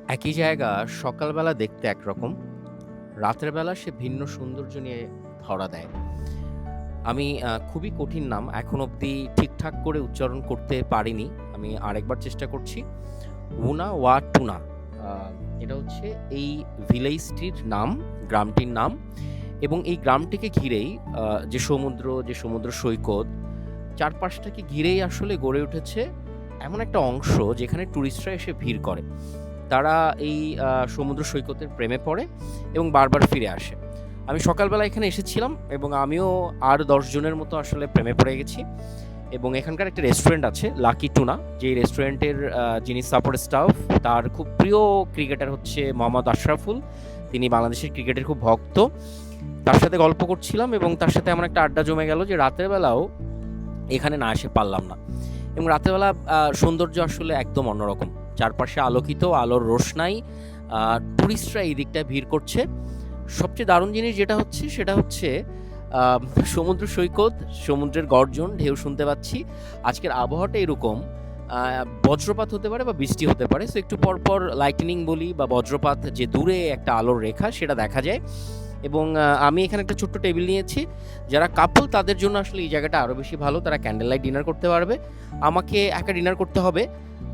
একই জায়গা সকালবেলা দেখতে একরকম, রাতের বেলা সে ভিন্ন সৌন্দর্য নিয়ে ধরা দেয়। আমি খুবই কঠিন নাম এখন অব্দি ঠিকঠাক করে উচ্চারণ করতে পারিনি। আমি আরেকবার চেষ্টা করছি। উনা ওয়া টুনা। আ এটা হচ্ছে এই ভিলেজটির নাম, গ্রামটির নাম এবং এই গ্রামটিকে ঘিরেই আ যে সমুদ্র সৈকত, চারপাশটাকে ঘিরেই আসলে গড়ে উঠেছে এমন একটা অংশ যেখানে টুরিস্টরা এসে ভিড় করে। তারা এই সমুদ্র সৈকতের প্রেমে পড়ে এবং বারবার ফিরে আসে। আমি সকালবেলা এখানে এসেছিলাম এবং আমিও আর ১০ জনের মতো আসলে প্রেমে পড়ে গেছি এবং এখানকার একটা রেস্টুরেন্ট আছে লাকি টুনা, যেই রেস্টুরেন্টের যিনি সাপোর্ট স্টাফ তার খুব প্রিয় ক্রিকেটার হচ্ছে মোহাম্মদ আশরাফুল। তিনি বাংলাদেশের ক্রিকেটের খুব ভক্ত। তার সাথে গল্প করছিলাম এবং তার সাথে এমন একটা আড্ডা জমে গেল যে রাতের বেলাও এখানে না এসে পারলাম না। এবং রাতের বেলা সৌন্দর্য আসলে একদম অন্যরকম। চারপাশে আলোকিত, আলোর রোশনাই, আ টুরিস্টরা এই দিকটায় ভিড় করছে। সবচেয়ে দারুণ জিনিস যেটা হচ্ছে সেটা হচ্ছে আ সমুদ্র সৈকত, সমুদ্রের গর্জন, ঢেউ শুনতে পাচ্ছি। আজকের আবহাওয়াটা এরকম, আ বজ্রপাত হতে পারে বা বৃষ্টি হতে পারে। সো একটু পরপর লাইটনিং বলি বা বজ্রপাত, যে দূরে একটা আলোর রেখা সেটা দেখা যায়। এবং আমি এখানে একটা ছোট্ট টেবিল নিয়েছি। যারা কাপল তাদের জন্য আসলে এই জায়গাটা আরো বেশি ভালো। তারা ক্যান্ডেল লাইট ডিনার করতে পারবে। আমাকে একা ডিনার করতে হবে।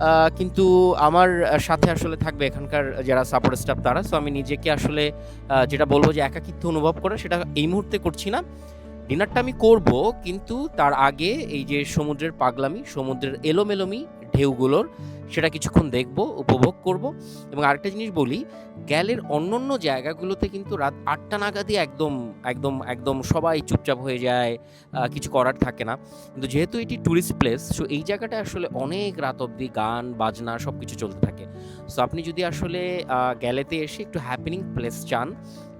আ কিন্তু আমার সাথে আসলে থাকবে এখানকার যারা সাপোর্ট স্টাফ তারা। সো আমি নিজেকে আসলে যেটা বলব যে একাকিত্ব অনুভব করা সেটা এই মুহূর্তে করছি না। ডিনারটা আমি করব, কিন্তু তার আগে এই যে সমুদ্রের পাগলামি, সমুদ্রের এলোমেলোমি ঢেউগুলোর সেটা কিছুক্ষণ দেখব, উপভোগ করব। এবং আরেকটা জিনিস বলি, গ্যালের অন্যান্য জায়গাগুলোতে কিন্তু রাত ৮ঃ০০ নাগাদই একদম সবাই চুপচাপ হয়ে যায়। কিছু করার থাকে না। কিন্তু যেহেতু এটি টুরিস্ট প্লেস, সো এই জায়গাটায় আসলে অনেক রাত অব্দি গান, বাজনা সবকিছু চলতে থাকে। সো আপনি যদি আসলে গ্যালেতে এসে একটু হ্যাপেনিং প্লেস চান,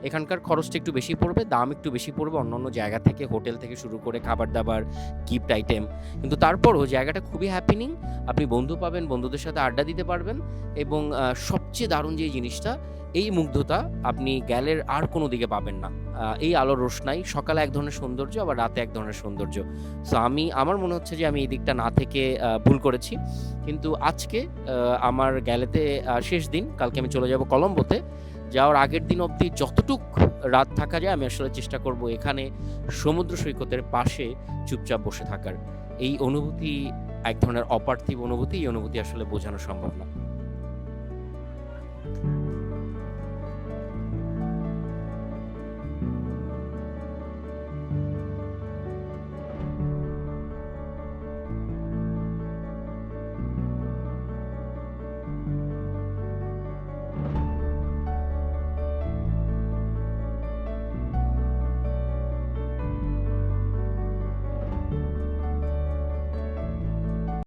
এখানকার খরচটা একটু বেশি পড়বে, দাম একটু বেশি পড়বে অন্যান্য জায়গা থেকে, হোটেল থেকে শুরু করে খাবার-দাবার, গিফট আইটেম। কিন্তু তারপরও জায়গাটা খুবই হ্যাপেনিং। আপনি বন্ধু পাবেন, বন্ধুদের সাথে আড্ডা দিতে পারবেন এবং সবচেয়ে দারুণ যে জিনিসটা, এই মুগ্ধতা আপনি গ্যালের আর কোনো দিকে পাবেন না। এই আলোর রোশনাই, সকালে এক ধরনের সৌন্দর্য, আবার রাতে এক ধরনের সৌন্দর্য। সো আমার মনে হচ্ছে যে আমি এই দিকটা না থেকে ভুল করেছি। কিন্তু আজকে আমার গ্যালেতে শেষ দিন। কালকে আমি চলে যাব কলম্বোতে। যাওয়ার আগের দিন অবধি যতটুক রাত থাকা যায় আমি আসলে চেষ্টা করব এখানে সমুদ্র সৈকতের পাশে চুপচাপ বসে থাকার। এই অনুভূতি এক ধরনের অপার্থিব অনুভূতি। এই অনুভূতি আসলে বোঝানো সম্ভব না।